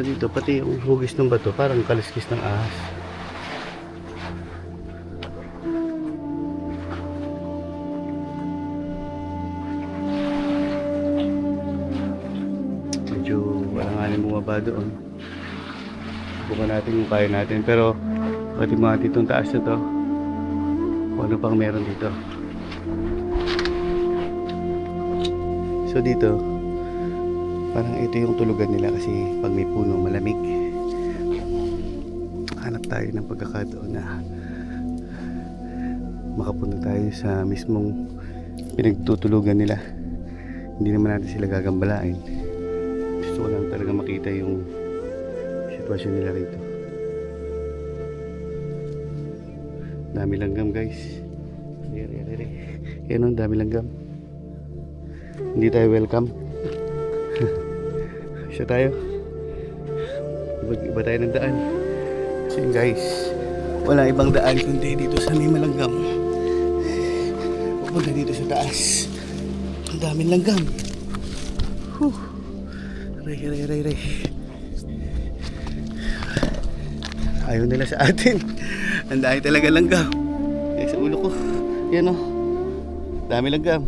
S1: So dito, pati yung hugis ng bato, parang kaliskis ng ahas. Medyo walang aling bumaba doon. Subukan natin yung kaya natin. Pero pati mga ditong taas na to, kung ano pang meron dito. So dito, parang ito yung tulugan nila kasi pag may puno malamig. Hanap tayo ng pagkakataon na makapunta tayo sa mismong pinagtutulugan nila. Hindi naman natin sila gagambalain. Gusto ko lang talaga makita yung sitwasyon nila rito. Dami langgam guys. Yan o, dami langgam. Hindi tayo welcome. Isa tayo. Iba tayo ng daan. So yun guys, walang ibang daan kundi dito sa may malanggam. Pupunta dito sa taas. Ang daming langgam. Ray. Ayaw nila sa atin. Ang dami talaga langgam. Sa ulo ko. Yan o. Dami langgam.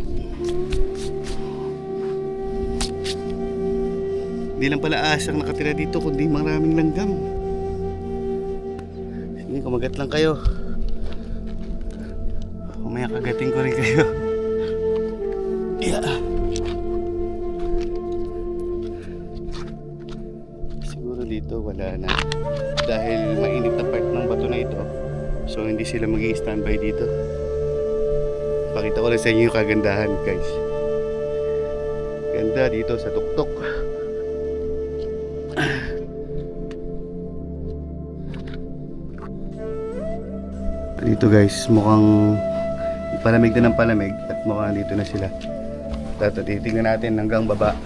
S1: Hindi lang pala ahas ang nakatira dito, kundi maraming langgam. Sige, kumagat lang kayo. Umaya kagating ko rin kayo. Yeah. Siguro dito wala na. Dahil mainit na part ng bato na ito, so hindi sila mag-i-standby dito. Pakita ko lang sa inyo yung kagandahan guys. Ganda dito sa tuktok. Dito guys, mukhang palamig na ng palamig at mukhang dito na sila. Titingnan natin hanggang baba.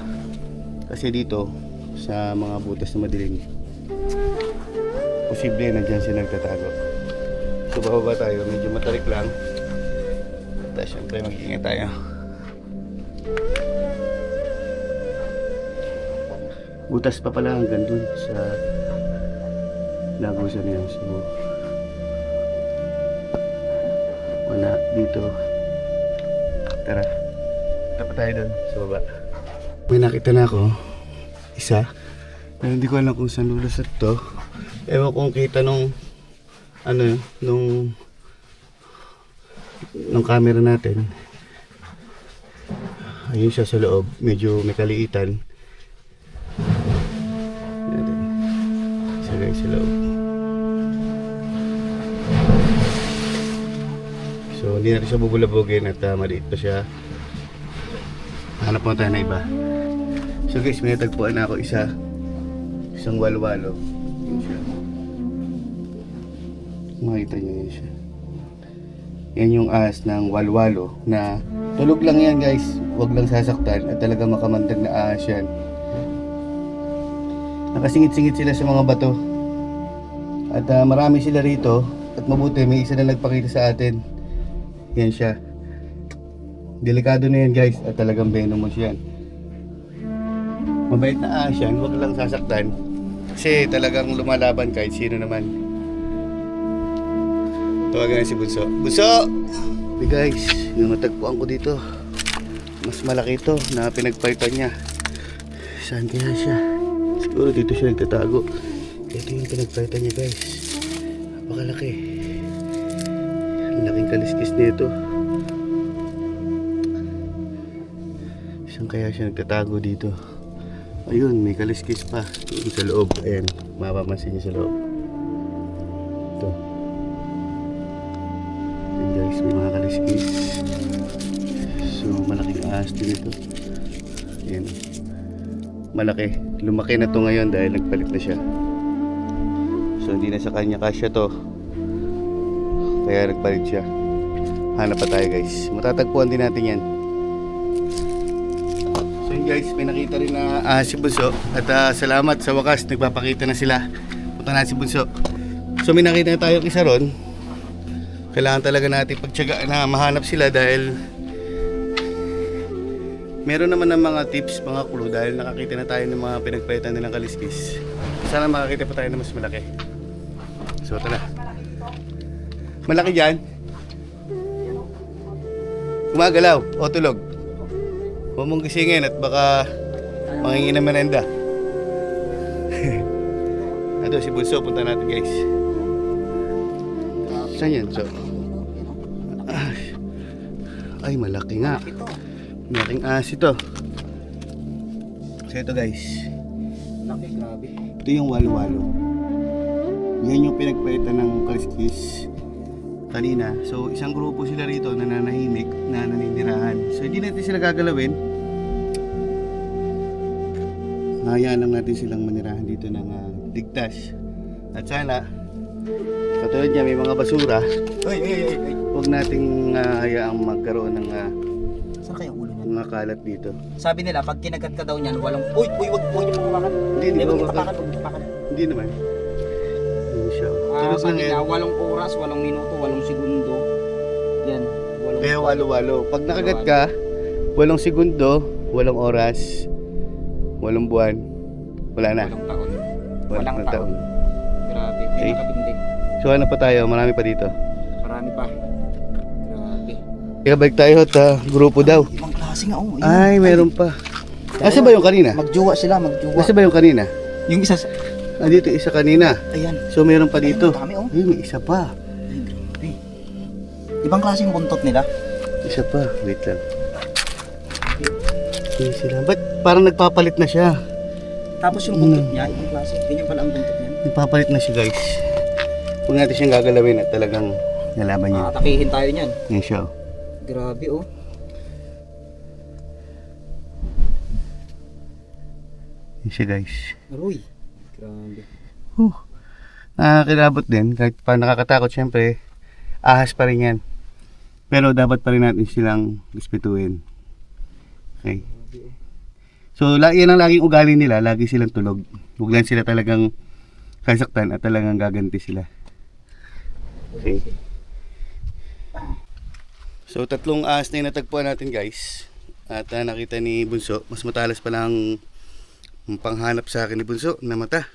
S1: Kasi dito, sa mga butas na madilim, posible na dyan sila nagtatago. So bababa tayo, medyo matarik lang. Tapos syempre mag-ingat tayo. Butas pa pala hanggang dun sa lagusan niya. So wala dito. Tara, tapat tayo dun sa baba. May nakita na ako isa, pero hindi ko alam kung saan lulusot to. Ewan kung kita nung nung camera natin. Ayun siya sa loob, medyo may kaliitan. Natin. Isa guys sa loob. So hindi natin siya bubulabugin at maliit pa siya. Hanap mo tayo na iba. So guys, may natagpuan na ako isang walwalo. Yun siya. Makita nyo yun siya. Yan yung ahas ng walwalo na tulog lang yan guys. Huwag lang sasaktan at talaga makamandag na ahas yan. Nakasingit-singit sila sa mga bato. At marami sila rito. At mabuti may isa na nagpakita sa atin. Yan siya. Delikado na yan guys. At talagang venomous yan. Mabait na ahas yan. Huwag lang sasaktan. Kasi talagang lumalaban kahit sino naman. Tawagan na si Bunso. Bunso! Hey guys, yung natagpuan ko dito, mas malaki ito na pinagpalitan niya. Saan kaya siya? Siguro dito siya nagtatago. Ito yung pinagpalitan niya guys. Napakalaki. Ang laking kaliskis nito. Saan kaya siya nagtatago dito? Ayun, may kaliskis pa. Yung sa loob. Ayan, mapapansin niyo sa loob. Ito. Ayan guys, may mga kaliskis. So, malaking ahas din ito. Ayan. Malaki. Lumaki na to ngayon dahil nagpalit na siya. So, hindi na sa kanya kasya to. Kaya nagpalit siya. Hanap pa tayo guys. Matatagpuan din natin yan. So yun guys, may nakita rin na si Bunso. At salamat sa wakas, nagpapakita na sila. Punta na si Bunso. So may nakita na tayong isa ron. Kailangan talaga natin pagtyagaan na mahanap sila dahil meron naman ng mga tips, mga clue dahil nakakita na tayo ng mga pinagpalitan nilang kaliskis. Sana makakita pa tayo na mas malaki. So tara. Malaki dyan. Gumagalaw o tulog. Huwag mong gisingin at baka mangingi ng merenda. Ito si Bunso, punta natin guys. Saan yan? So, ay malaki nga. Malaking ahas ito. So ito guys.
S2: Laki, grabe.
S1: Ito yung walo-walo. Yan yung pinagpalitan ng kaliskis kanina. So isang grupo sila rito na nanahimik, na naninirahan. So hindi natin sila gagalawin. Hayaan lang natin silang manirahan dito ng ligtas. At sana, katulad niya may mga basura. Huwag nating hayaang magkaroon ng
S2: Saan kaya ulo niya?
S1: mga kalat dito.
S2: Sabi nila, pag kinagat ka daw niyan, walang, uy, wag niyo papakan.
S1: Hindi
S2: Wag
S1: ba
S2: niyo papakan.
S1: Hindi naman. Hindi siya. Tulog lang
S2: Sabi
S1: yan.
S2: niya, 8 oras, 8 minuto, 8 segundo. Yan, 8.
S1: Kaya walo-walo. Pag nakagat ka, 8 segundo, 8 oras, 8 buwan, wala na.
S2: 8 taon.
S1: Walang taon.
S2: Grabe,
S1: Okay.
S2: pinakabindi.
S1: So ano pa tayo? Marami pa dito.
S2: Marami pa. Grabe.
S1: Kaya balik tayo at grupo daw.
S2: Ibang klase nga, oh.
S1: Ay, meron pa. Nasa ba yung kanina?
S2: Magjuwa sila, magjuwa.
S1: Nasa ba yung kanina?
S2: Yung isa,
S1: Dito isa kanina.
S2: ayan.
S1: So meron pa dito.
S2: Ayun, dami, oh.
S1: Ay, may isa pa.
S2: Ay, grabe. Ibang klase yung buntot nila.
S1: Isa pa. Wait lang. Ayun sila. Ba't parang nagpapalit na siya?
S2: Tapos yung buntot niya, ibang klase. Ganyan pala ang buntot niya.
S1: Nagpapalit na siya guys. Huwag natin siyang gagalawin at talagang nalaban niya.
S2: Atakihin tayo niyan.
S1: Yan siya. Oh.
S2: Grabe, oh.
S1: Yan siya guys.
S2: Aroy. Grabe.
S1: Nakakilabot din. Kahit pa nakakatakot syempre, ahas pa rin yan. Pero dapat pa rin natin silang respetuhin. Okay. So, yan ang laging ugali nila. Lagi silang tulog. Huwag lang sila talagang sasaktan at talagang gaganti sila. Okay. So, 3 ahas na yung natagpuan natin guys. At nakita ni Bunso, mas matalas pa lang ang panghanap sa akin ni Bunso na mata.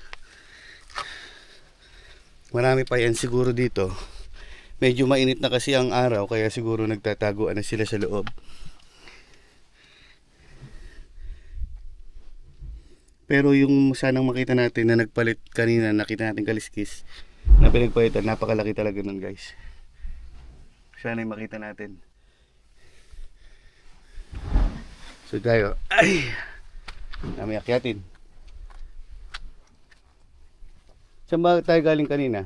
S1: Marami pa yan siguro dito. Medyo mainit na kasi ang araw kaya siguro nagtataguan na sila sa loob. Pero yung sanang makita natin na nagpalit kanina, nakita natin kaliskis na pinagpalitan, napakalaki talaga nun guys. Sana yung makita natin. So tayo, ay! Kami akyatin. Saan ba tayo galing kanina?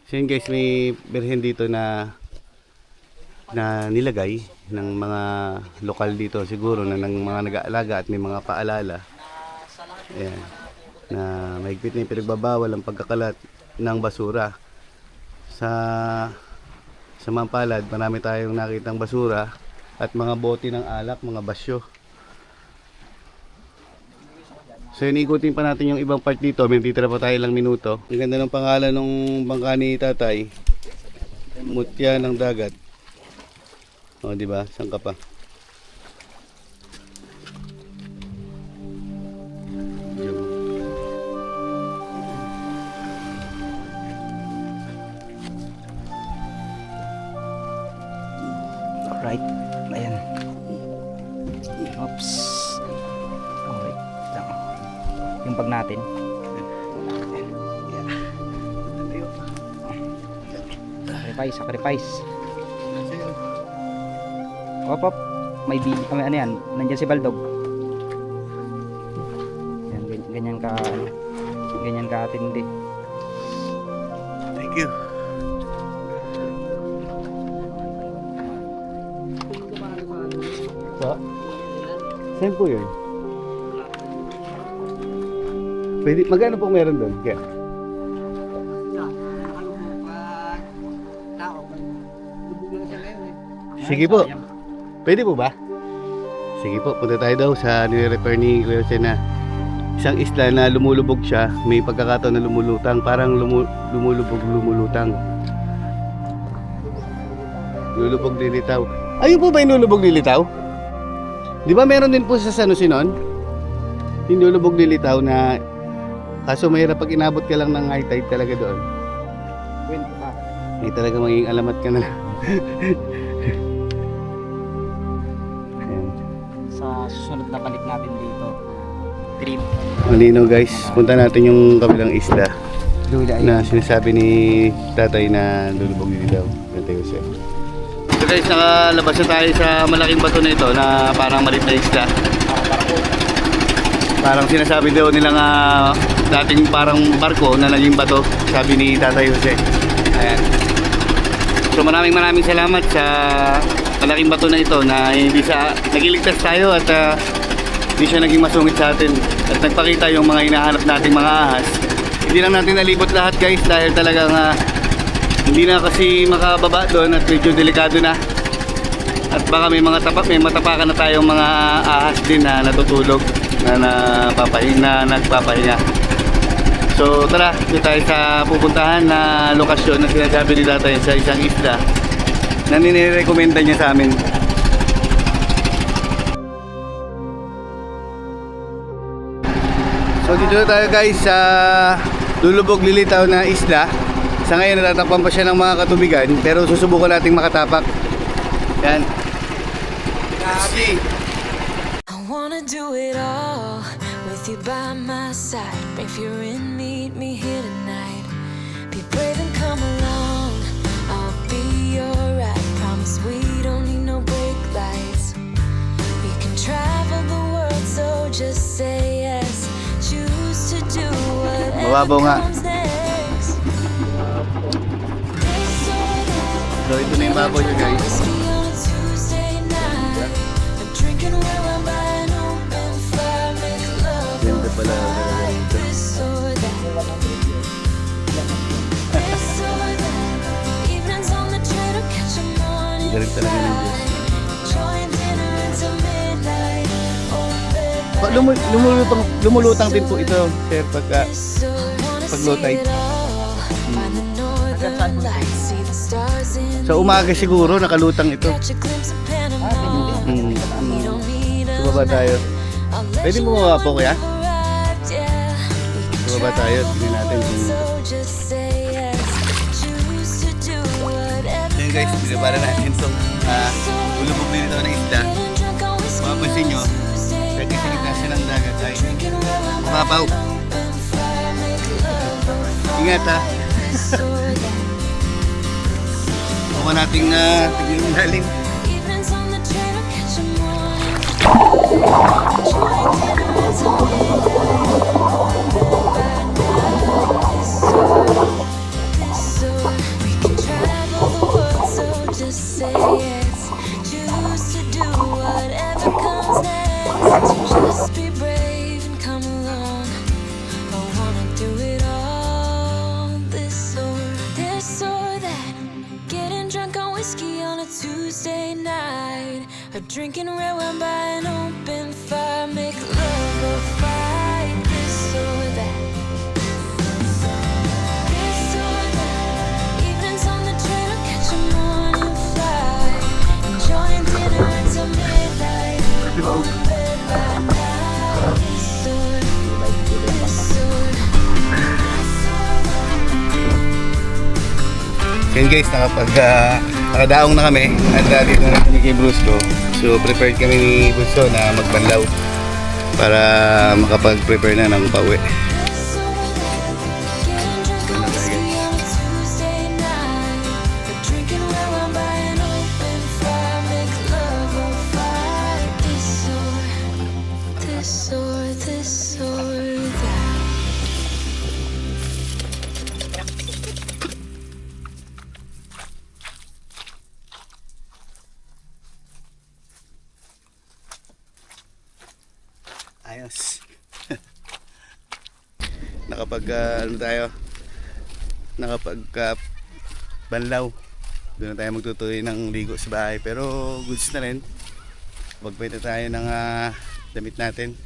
S1: So yun guys, may birhen dito na nilagay ng mga lokal dito siguro na ng mga nag-aalaga at may mga paalala. Ayan. Na mahigpit na yung pinagbabawal ang pagkakalat ng basura. Sa Mampalad, marami tayong nakitang basura at mga bote ng alak, mga basyo. So ikutin pa natin yung ibang part dito. May titira pa tayo ilang minuto. Ang ganda ng pangalan ng bangka ni tatay. Mutya ng dagat. O di ba? Saan ka pa?
S2: Alright. Ayan. Oops. Alright. Lang. Yung bag natin. Sacrifice. Op. May ano yan. Nandiyan si Baldog. Yan, ganyan ka ano. Ganyan ka atindi.
S1: Thank you. Pa? Saan po yun? Pwede, magkano pong meron doon? Kaya? Sige po. Pwede po ba? Sige po, punta tayo daw sa nire-repair ni Kuya Jose na isang isla na lumulubog siya. May pagkakataon na lumulutang. Parang lumulubog, lumulutang. Lulubog Lilitaw. Ayun po ba yung Lulubog Lilitaw? Di ba meron din po sa San Jose nun? Yung Lulubog Lilitaw na kaso mahirap pag inabot ka lang ng high tide talaga doon.
S2: Wind pa.
S1: Ay talaga magiging alamat ka na lang. Ayan.
S2: Sa susunod na balik natin dito. Trip.
S1: Malinaw guys, punta natin yung kabilang isla
S2: Lula
S1: na sinasabi ni tatay na lulubog Lilitaw. Tatay Jose. So guys, nakalabas na tayo sa malaking bato na ito na parang maliit na isla. Parang sinasabi daw nilang dating parang barko na naging bato, sabi ni Tatay Jose. Ayan. So maraming salamat sa malaking bato na ito na hindi nagiligtas tayo at hindi siya naging masungit sa atin at nagpakita yung mga hinahanap nating mga ahas. Hindi lang natin nalibot lahat guys dahil talagang hindi na kasi makababa doon at medyo delikado na. At baka may matapakan na tayong mga ahas din na natutulog na nagpapahinga. So tara, dito tayo sa pupuntahan na lokasyon na sinasabi ni tatay sa isang isla na ninirekomenda niya sa amin. So dito na tayo guys sa Lulubog Lilitaw na isla. Sa ngayon natatakpan pa siya ng mga katubigan pero susubukan nating makatapak. Yan.
S3: I wanna do it all with you by my side. If you're in, meet me here tonight. Be brave and come along. I'll be your ride. Promise we don't need no brake lights. We can travel the world, so just say yes. Choose to do
S1: Mababaw
S3: whatever
S1: nga.
S3: comes next. This or that.
S1: So ito na yung babaw nyo guys.
S3: Whiskey on a Tuesday night. I'm drinking where I'm by an open fire. Make love
S1: Ganda pala.
S3: like this or that. This or that. Evenings on the train or catch a morning
S1: Galing talaga ng Diyos.
S3: flight. Enjoying dinner until midnight. Or
S1: Pa- lumulutang din po ito sir pagka pag low tide. Sa umaga siguro nakalutang ito. Bumaba tayo. Pwede mo bumaba po kuya? Bumaba tayo. Tingnan natin kung... Ayan guys, binabara natin itong Lulubog Lilitaw na isla. Mapapansin nyo, pwede sa gitna siya ng dagat ay mababaw. Ingat ha. Huwag nating tignan yung lalim.
S3: Just be brave and come along. I wanna do it all. This or that. Getting drunk on whiskey on a Tuesday night. Or drinking red wine by an open fire. Make love or fight. This or that. This or that. Evenings on the train or catch a morning flight. Enjoying dinner until midnight. On bed by now. This or
S1: Yan guys, nakadaong na kami at dito na kami kay Brusco. So prepared kami ni Bunso na magbanlaw para makapag-prepare na ng pauwi.
S3: This or that.
S1: Ayos. Nakapag banlaw. Doon na tayo magtutuloy ng ligo sa bahay. Pero goods na rin. Magpwede tayo ng damit natin.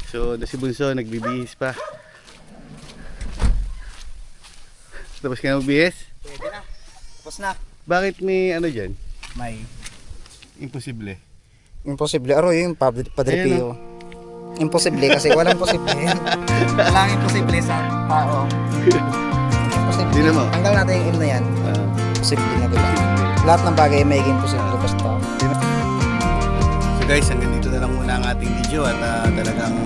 S1: So, si Bunso nagbibihis pa. Tapos ka na magbihis?
S2: Pwede na. Tapos na.
S1: Bakit may ano dyan?
S2: May
S1: Imposible.
S2: imposible. Aro yung Padre Pio. Imposible kasi walang posible. Walang imposible sa tao. Imposible.
S1: Tingnan mo.
S2: Tanggal natin yung im na yan. Posible na diba? Lahat ng bagay ay magiging posible basta.
S1: So guys, hanggang dito na lang muna ang ating video at talagang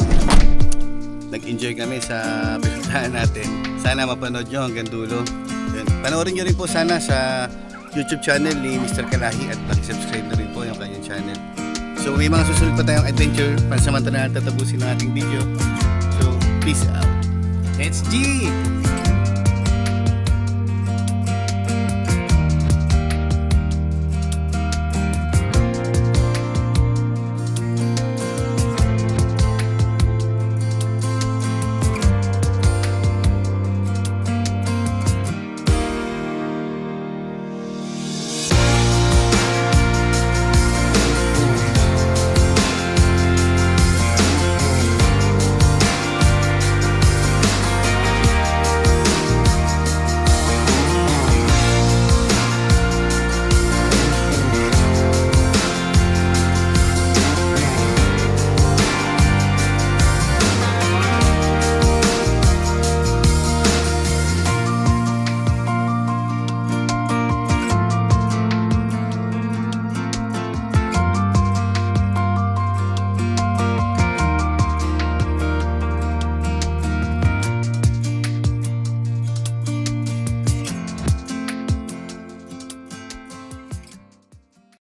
S1: nag-enjoy kami sa bisitahan natin. Sana mapanood nyo hanggang dulo. Yun. Panoorin nyo rin po sana sa YouTube channel ni Mr. Kalahi at pakisubscribe na rin po yung kanyang channel. So may mga susunod pa tayong adventure pansamantala na tatapusin ng ating video. So peace out.
S2: It's G!